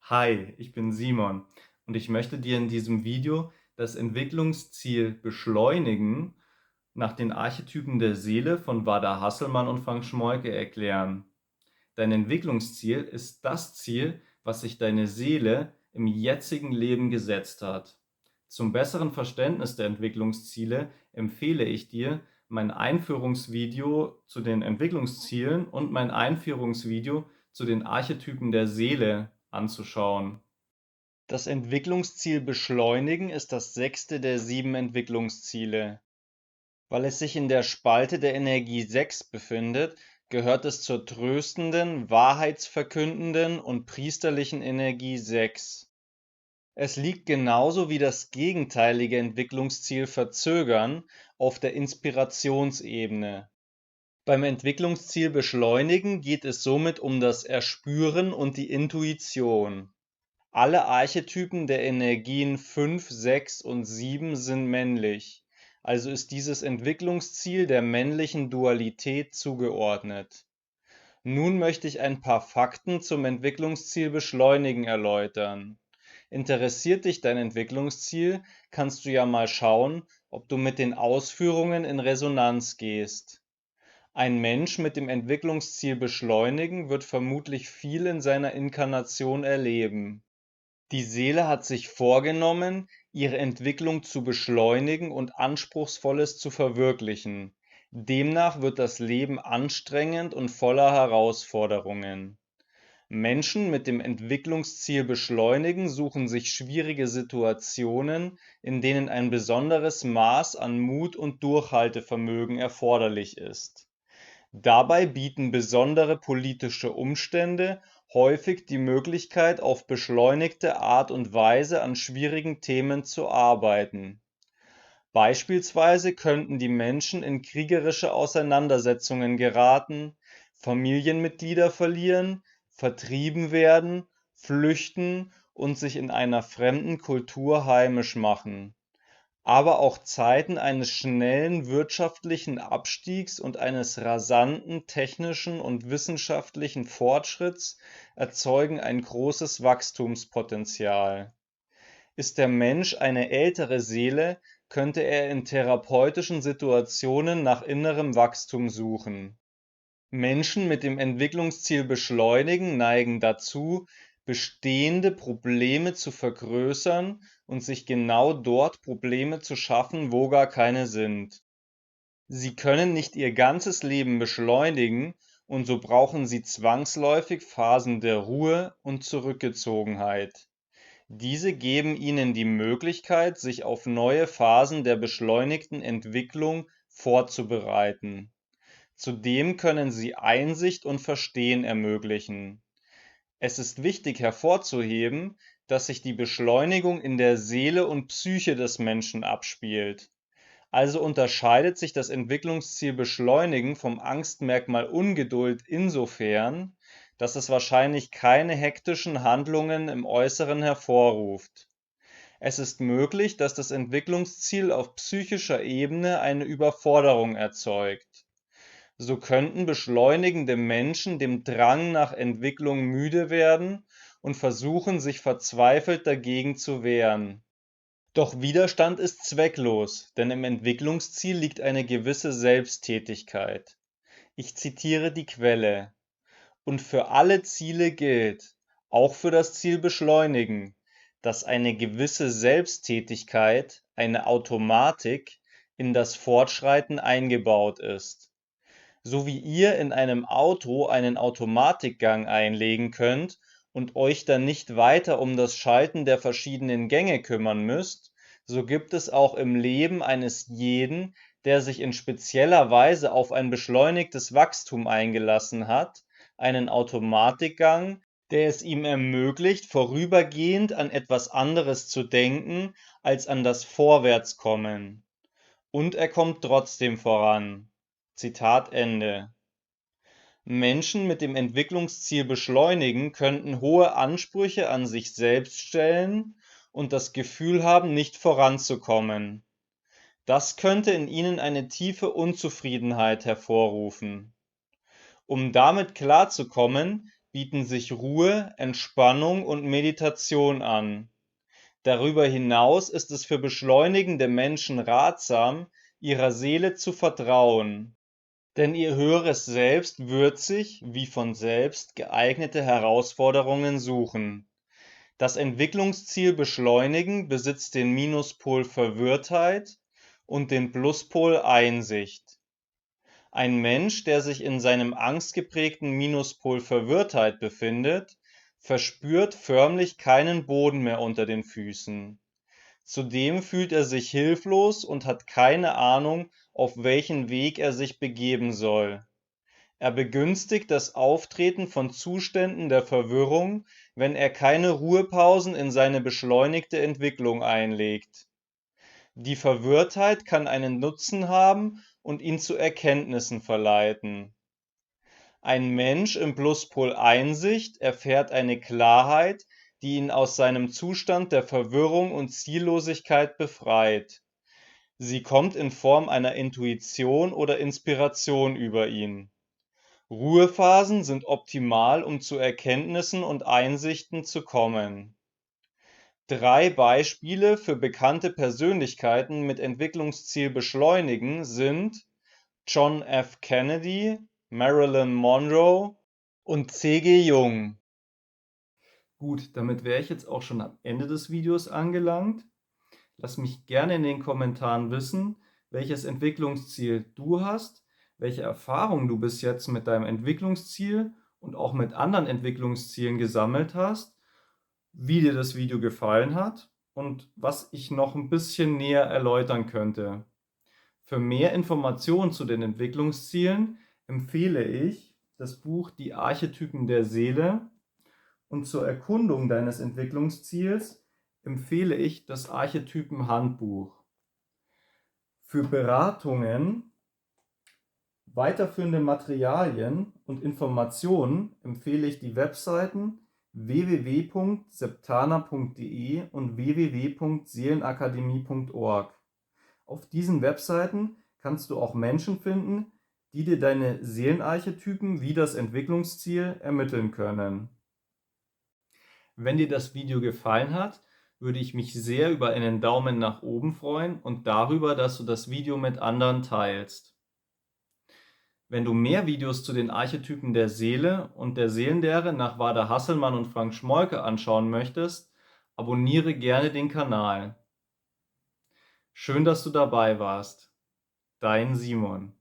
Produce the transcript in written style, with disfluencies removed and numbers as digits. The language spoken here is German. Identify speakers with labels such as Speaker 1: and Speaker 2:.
Speaker 1: Hi, ich bin Simon und ich möchte dir in diesem Video das Entwicklungsziel Beschleunigen nach den Archetypen der Seele von Wada Hasselmann und Frank Schmoyke erklären. Dein Entwicklungsziel ist das Ziel, was sich deine Seele im jetzigen Leben gesetzt hat. Zum besseren Verständnis der Entwicklungsziele empfehle ich dir mein Einführungsvideo zu den Entwicklungszielen und mein Einführungsvideo zu den Archetypen der Seele anzuschauen. Das Entwicklungsziel Beschleunigen ist das sechste der 7 Entwicklungsziele. Weil es sich in der Spalte der Energie 6 befindet, gehört es zur tröstenden, wahrheitsverkündenden und priesterlichen Energie 6. Es liegt genauso wie das gegenteilige Entwicklungsziel Verzögern auf der Inspirationsebene. Beim Entwicklungsziel Beschleunigen geht es somit um das Erspüren und die Intuition. Alle Archetypen der Energien 5, 6 und 7 sind männlich, also ist dieses Entwicklungsziel der männlichen Dualität zugeordnet. Nun möchte ich ein paar Fakten zum Entwicklungsziel Beschleunigen erläutern. Interessiert dich dein Entwicklungsziel, kannst du ja mal schauen, ob du mit den Ausführungen in Resonanz gehst. Ein Mensch mit dem Entwicklungsziel Beschleunigen wird vermutlich viel in seiner Inkarnation erleben. Die Seele hat sich vorgenommen, ihre Entwicklung zu beschleunigen und Anspruchsvolles zu verwirklichen. Demnach wird das Leben anstrengend und voller Herausforderungen. Menschen mit dem Entwicklungsziel Beschleunigen suchen sich schwierige Situationen, in denen ein besonderes Maß an Mut und Durchhaltevermögen erforderlich ist. Dabei bieten besondere politische Umstände häufig die Möglichkeit, auf beschleunigte Art und Weise an schwierigen Themen zu arbeiten. Beispielsweise könnten die Menschen in kriegerische Auseinandersetzungen geraten, Familienmitglieder verlieren, vertrieben werden, flüchten und sich in einer fremden Kultur heimisch machen. Aber auch Zeiten eines schnellen wirtschaftlichen Abstiegs und eines rasanten technischen und wissenschaftlichen Fortschritts erzeugen ein großes Wachstumspotenzial. Ist der Mensch eine ältere Seele, könnte er in therapeutischen Situationen nach innerem Wachstum suchen. Menschen mit dem Entwicklungsziel Beschleunigen neigen dazu, bestehende Probleme zu vergrößern und sich genau dort Probleme zu schaffen, wo gar keine sind. Sie können nicht ihr ganzes Leben beschleunigen und so brauchen sie zwangsläufig Phasen der Ruhe und Zurückgezogenheit. Diese geben ihnen die Möglichkeit, sich auf neue Phasen der beschleunigten Entwicklung vorzubereiten. Zudem können sie Einsicht und Verstehen ermöglichen. Es ist wichtig hervorzuheben, dass sich die Beschleunigung in der Seele und Psyche des Menschen abspielt. Also unterscheidet sich das Entwicklungsziel Beschleunigen vom Angstmerkmal Ungeduld insofern, dass es wahrscheinlich keine hektischen Handlungen im Äußeren hervorruft. Es ist möglich, dass das Entwicklungsziel auf psychischer Ebene eine Überforderung erzeugt. So könnten beschleunigende Menschen dem Drang nach Entwicklung müde werden und versuchen, sich verzweifelt dagegen zu wehren. Doch Widerstand ist zwecklos, denn im Entwicklungsziel liegt eine gewisse Selbsttätigkeit. Ich zitiere die Quelle: Und für alle Ziele gilt, auch für das Ziel Beschleunigen, dass eine gewisse Selbsttätigkeit, eine Automatik, in das Fortschreiten eingebaut ist. So wie ihr in einem Auto einen Automatikgang einlegen könnt und euch dann nicht weiter um das Schalten der verschiedenen Gänge kümmern müsst, so gibt es auch im Leben eines jeden, der sich in spezieller Weise auf ein beschleunigtes Wachstum eingelassen hat, einen Automatikgang, der es ihm ermöglicht, vorübergehend an etwas anderes zu denken als an das Vorwärtskommen. Und er kommt trotzdem voran. Zitat Ende. Menschen mit dem Entwicklungsziel Beschleunigen könnten hohe Ansprüche an sich selbst stellen und das Gefühl haben, nicht voranzukommen. Das könnte in ihnen eine tiefe Unzufriedenheit hervorrufen. Um damit klarzukommen,
Speaker 2: bieten sich Ruhe, Entspannung und Meditation an. Darüber hinaus ist es für beschleunigende Menschen ratsam, ihrer Seele zu vertrauen, denn ihr höheres Selbst wird sich, wie von selbst, geeignete Herausforderungen suchen. Das Entwicklungsziel Beschleunigen besitzt den Minuspol Verwirrtheit und den Pluspol Einsicht. Ein Mensch, der sich in seinem angstgeprägten Minuspol Verwirrtheit befindet, verspürt förmlich keinen Boden mehr unter den Füßen. Zudem fühlt er sich hilflos und hat keine Ahnung, auf welchen Weg er sich begeben soll. Er begünstigt das Auftreten von Zuständen der Verwirrung, wenn er keine Ruhepausen in seine beschleunigte Entwicklung einlegt. Die Verwirrtheit kann einen Nutzen haben und ihn zu Erkenntnissen verleiten. Ein Mensch im Pluspol Einsicht erfährt eine Klarheit, die ihn aus seinem Zustand der Verwirrung und Ziellosigkeit befreit. Sie kommt in Form einer Intuition oder Inspiration über ihn. Ruhephasen sind optimal, um zu Erkenntnissen und Einsichten zu kommen. 3 Beispiele für bekannte Persönlichkeiten mit Entwicklungsziel Beschleunigen sind John F. Kennedy, Marilyn Monroe und C.G. Jung.
Speaker 1: Gut, damit wäre ich jetzt auch schon am Ende des Videos angelangt. Lass mich gerne in den Kommentaren wissen, welches Entwicklungsziel du hast, welche Erfahrungen du bis jetzt mit deinem Entwicklungsziel und auch mit anderen Entwicklungszielen gesammelt hast, wie dir das Video gefallen hat und was ich noch ein bisschen näher erläutern könnte. Für mehr Informationen zu den Entwicklungszielen empfehle ich das Buch Die Archetypen der Seele und zur Erkundung deines Entwicklungsziels empfehle ich das Archetypen-Handbuch. Für Beratungen, weiterführende Materialien und Informationen empfehle ich die Webseiten www.septana.de und www.seelenakademie.org. Auf diesen Webseiten kannst du auch Menschen finden, die dir deine Seelenarchetypen wie das Entwicklungsziel ermitteln können. Wenn dir das Video gefallen hat, würde ich mich sehr über einen Daumen nach oben freuen und darüber, dass du das Video mit anderen teilst. Wenn du mehr Videos zu den Archetypen der Seele und der Seelenlehre nach Wada Hasselmann und Frank Schmollke anschauen möchtest, abonniere gerne den Kanal. Schön, dass du dabei warst. Dein Simon.